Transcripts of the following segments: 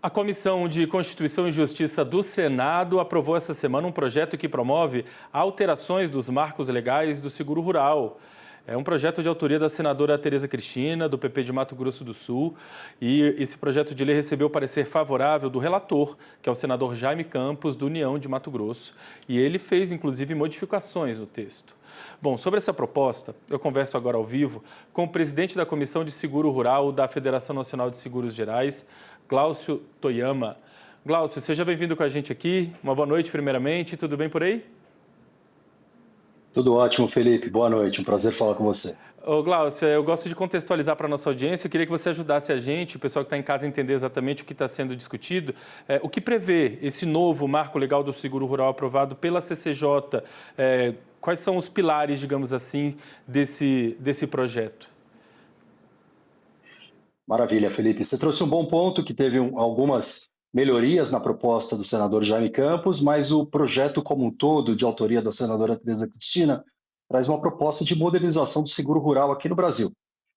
A Comissão de Constituição e Justiça do Senado aprovou essa semana um projeto que promove alterações dos marcos legais do seguro rural. É um projeto de autoria da senadora Tereza Cristina, do PP de Mato Grosso do Sul, e esse projeto de lei recebeu o parecer favorável do relator, que é o senador Jaime Campos, do União de Mato Grosso, e ele fez, inclusive, modificações no texto. Bom, sobre essa proposta, eu converso agora ao vivo com o presidente da Comissão de Seguro Rural da Federação Nacional de Seguros Gerais, Glaucio Toyama. Glaucio, seja bem-vindo com a gente aqui. Uma boa noite, primeiramente. Tudo bem por aí? Tudo ótimo, Felipe. Boa noite. Um prazer falar com você. Ô, Glaucio, eu gosto de contextualizar para a nossa audiência. Eu queria que você ajudasse a gente, o pessoal que está em casa, a entender exatamente o que está sendo discutido. O que prevê esse novo marco legal do seguro rural aprovado pela CCJ? Quais são os pilares, digamos assim, desse projeto? Maravilha, Felipe. Você trouxe um bom ponto que teve algumas melhorias na proposta do senador Jaime Campos, mas o projeto como um todo, de autoria da senadora Tereza Cristina, traz uma proposta de modernização do seguro rural aqui no Brasil.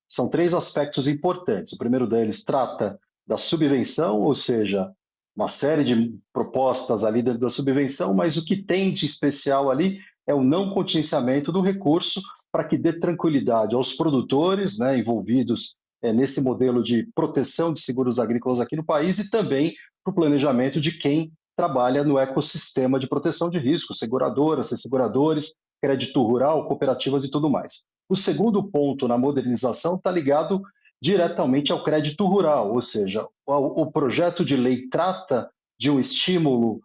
São três aspectos importantes. O primeiro deles trata da subvenção, ou seja, uma série de propostas ali dentro da subvenção, mas o que tem de especial ali é o não contingenciamento do recurso para que dê tranquilidade aos produtores, né, envolvidos nesse modelo de proteção de seguros agrícolas aqui no país e também para o planejamento de quem trabalha no ecossistema de proteção de risco, seguradoras, seguradores, crédito rural, cooperativas e tudo mais. O segundo ponto na modernização está ligado diretamente ao crédito rural, ou seja, o projeto de lei trata de um estímulo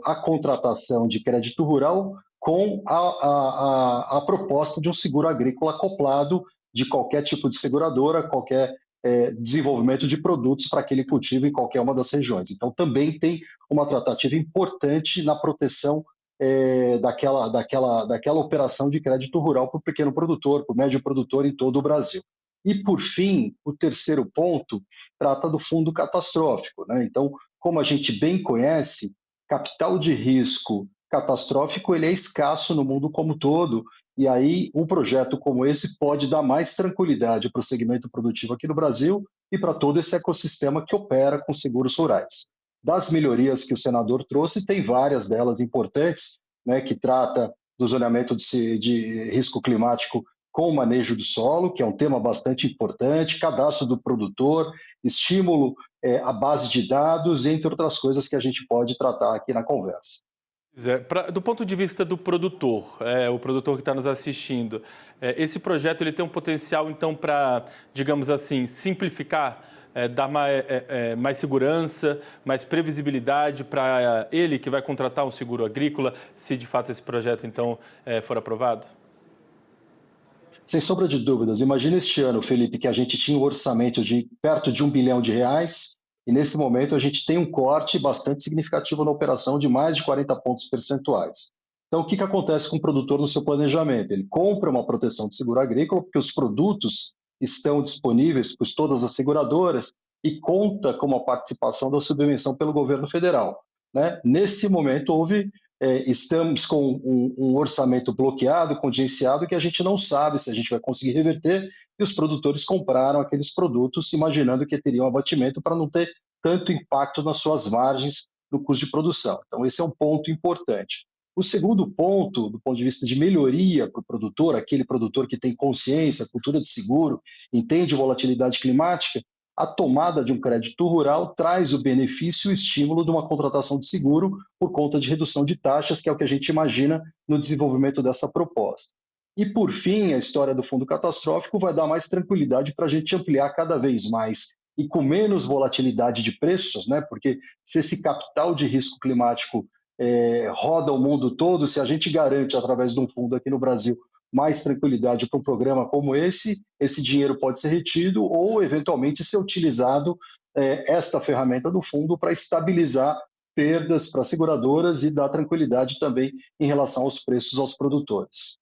à contratação de crédito rural com a proposta de um seguro agrícola acoplado de qualquer tipo de seguradora, qualquer desenvolvimento de produtos para aquele cultivo em qualquer uma das regiões. Então, também tem uma tratativa importante na proteção daquela operação de crédito rural para o pequeno produtor, para o médio produtor em todo o Brasil. E, por fim, o terceiro ponto trata do fundo catastrófico, né? Então, como a gente bem conhece, capital de risco catastrófico ele é escasso no mundo como um todo, e aí um projeto como esse pode dar mais tranquilidade para o segmento produtivo aqui no Brasil e para todo esse ecossistema que opera com seguros rurais. Das melhorias que o senador trouxe, tem várias delas importantes, né, que trata do zoneamento de risco climático com o manejo do solo, que é um tema bastante importante, cadastro do produtor, estímulo à base de dados, entre outras coisas que a gente pode tratar aqui na conversa. Do ponto de vista do produtor, o produtor que está nos assistindo, esse projeto ele tem um potencial, então, para, digamos assim, simplificar, dar mais segurança, mais previsibilidade para ele que vai contratar um seguro agrícola, se de fato esse projeto, então, for aprovado? Sem sombra de dúvidas, imagina este ano, Felipe, que a gente tinha um orçamento de perto de R$ 1 bilhão e nesse momento a gente tem um corte bastante significativo na operação de mais de 40 pontos percentuais. Então, o que acontece com o produtor no seu planejamento? Ele compra uma proteção de seguro agrícola, porque os produtos estão disponíveis por todas as seguradoras e conta com a participação da subvenção pelo governo federal. Né? Nesse momento, estamos com um orçamento bloqueado, contingenciado, que a gente não sabe se a gente vai conseguir reverter, e os produtores compraram aqueles produtos imaginando que teriam abatimento para não ter tanto impacto nas suas margens no custo de produção. Então, esse é um ponto importante. O segundo ponto, do ponto de vista de melhoria para o produtor, aquele produtor que tem consciência, cultura de seguro, entende volatilidade climática, a tomada de um crédito rural traz o benefício e o estímulo de uma contratação de seguro por conta de redução de taxas, que é o que a gente imagina no desenvolvimento dessa proposta. E, por fim, a história do fundo catastrófico vai dar mais tranquilidade para a gente ampliar cada vez mais e com menos volatilidade de preços, né? Porque se esse capital de risco climático roda o mundo todo, se a gente garante, através de um fundo aqui no Brasil, mais tranquilidade para um programa como esse dinheiro pode ser retido ou, eventualmente, ser utilizado esta ferramenta do fundo para estabilizar perdas para seguradoras e dar tranquilidade também em relação aos preços aos produtores.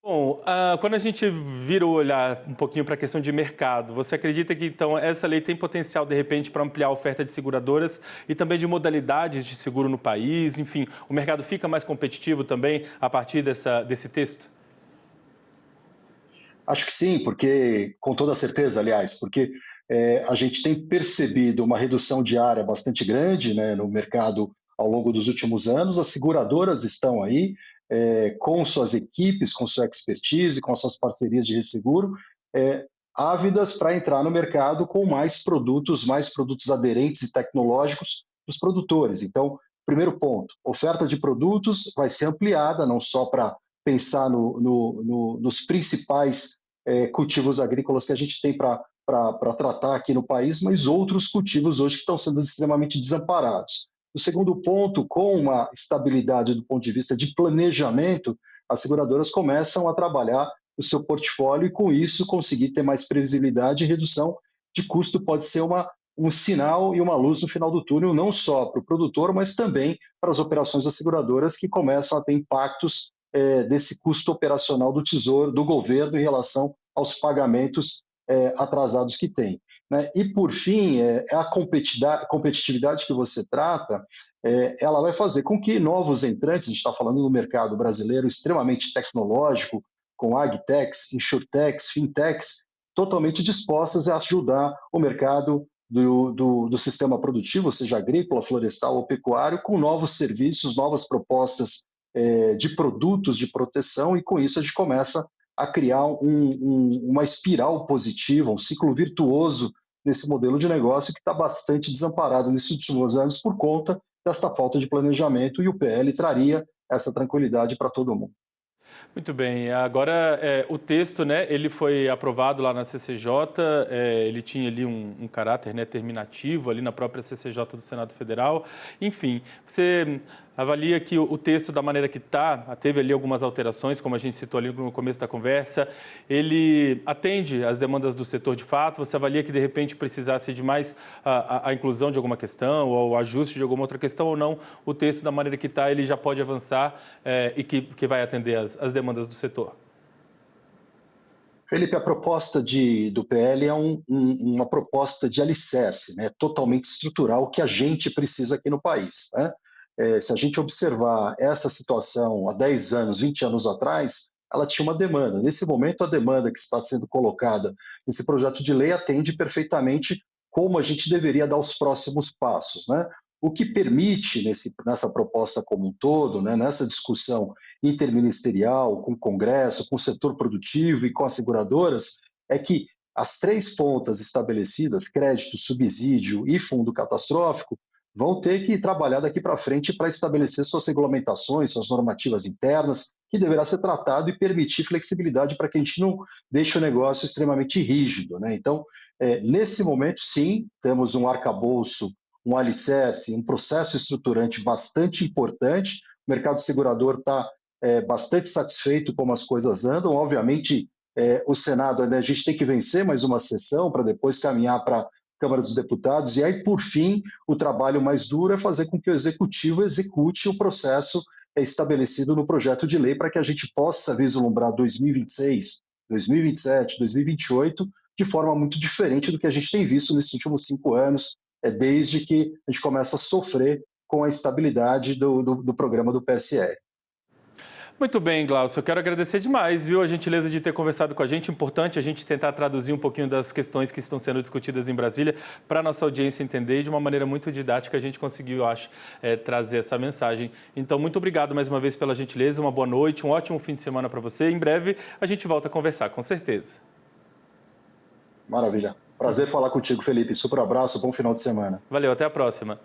Bom, quando a gente vira o olhar um pouquinho para a questão de mercado, você acredita que, então, essa lei tem potencial, de repente, para ampliar a oferta de seguradoras e também de modalidades de seguro no país? Enfim, o mercado fica mais competitivo também a partir desse texto? Acho que sim, porque, com toda certeza, aliás, porque a gente tem percebido uma redução diária bastante grande, né, no mercado ao longo dos últimos anos. As seguradoras estão aí com suas equipes, com sua expertise, com as suas parcerias de resseguro, ávidas para entrar no mercado com mais produtos aderentes e tecnológicos dos produtores. Então, primeiro ponto, oferta de produtos vai ser ampliada, não só para pensar nos principais cultivos agrícolas que a gente tem para tratar aqui no país, mas outros cultivos hoje que estão sendo extremamente desamparados. O segundo ponto, com uma estabilidade do ponto de vista de planejamento, as seguradoras começam a trabalhar o seu portfólio e, com isso, conseguir ter mais previsibilidade e redução de custo pode ser um sinal e uma luz no final do túnel, não só para o produtor, mas também para as operações das seguradoras que começam a ter impactos desse custo operacional do Tesouro, do governo, em relação aos pagamentos atrasados que tem. Né? E, por fim, a competitividade que você trata, ela vai fazer com que novos entrantes, a gente está falando no mercado brasileiro extremamente tecnológico, com agtechs, insurtechs, fintechs, totalmente dispostas a ajudar o mercado do sistema produtivo, seja agrícola, florestal ou pecuário, com novos serviços, novas propostas de produtos de proteção, e com isso a gente começa a criar uma espiral positiva, um ciclo virtuoso nesse modelo de negócio que está bastante desamparado nesses últimos anos por conta desta falta de planejamento, e o PL traria essa tranquilidade para todo mundo. Muito bem, agora o texto, né, ele foi aprovado lá na CCJ, ele tinha ali um caráter, né, terminativo ali na própria CCJ do Senado Federal. Enfim, você avalia que o texto, da maneira que está, teve ali algumas alterações, como a gente citou ali no começo da conversa, ele atende às demandas do setor de fato? Você avalia que, de repente, precisasse de mais a inclusão de alguma questão ou o ajuste de alguma outra questão, ou não? O texto, da maneira que está, ele já pode avançar e que vai atender às demandas do setor? Felipe, a proposta do PL é uma proposta de alicerce, né, totalmente estrutural, que a gente precisa aqui no país. Né? Se a gente observar essa situação há 10 anos, 20 anos atrás, ela tinha uma demanda. Nesse momento, a demanda que está sendo colocada nesse projeto de lei atende perfeitamente como a gente deveria dar os próximos passos. Né? O que permite, nessa proposta como um todo, né, nessa discussão interministerial, com o Congresso, com o setor produtivo e com as seguradoras, é que as três pontas estabelecidas, crédito, subsídio e fundo catastrófico, vão ter que trabalhar daqui para frente para estabelecer suas regulamentações, suas normativas internas, que deverá ser tratado e permitir flexibilidade para que a gente não deixe o negócio extremamente rígido. Né? Então, nesse momento, sim, temos um arcabouço, um alicerce, um processo estruturante bastante importante. O mercado segurador está bastante satisfeito como as coisas andam. Obviamente, o Senado, né, a gente tem que vencer mais uma sessão para depois caminhar para a Câmara dos Deputados, e aí, por fim, o trabalho mais duro é fazer com que o Executivo execute o processo estabelecido no projeto de lei para que a gente possa vislumbrar 2026, 2027, 2028 de forma muito diferente do que a gente tem visto nesses últimos 5 anos, desde que a gente começa a sofrer com a estabilidade do programa do PSR. Muito bem, Glaucio, eu quero agradecer demais, viu, a gentileza de ter conversado com a gente. Importante a gente tentar traduzir um pouquinho das questões que estão sendo discutidas em Brasília para a nossa audiência entender, e de uma maneira muito didática a gente conseguiu, eu acho, trazer essa mensagem. Então, muito obrigado mais uma vez pela gentileza, uma boa noite, um ótimo fim de semana para você. Em breve a gente volta a conversar, com certeza. Maravilha. Prazer falar contigo, Felipe. Super abraço, bom final de semana. Valeu, até a próxima.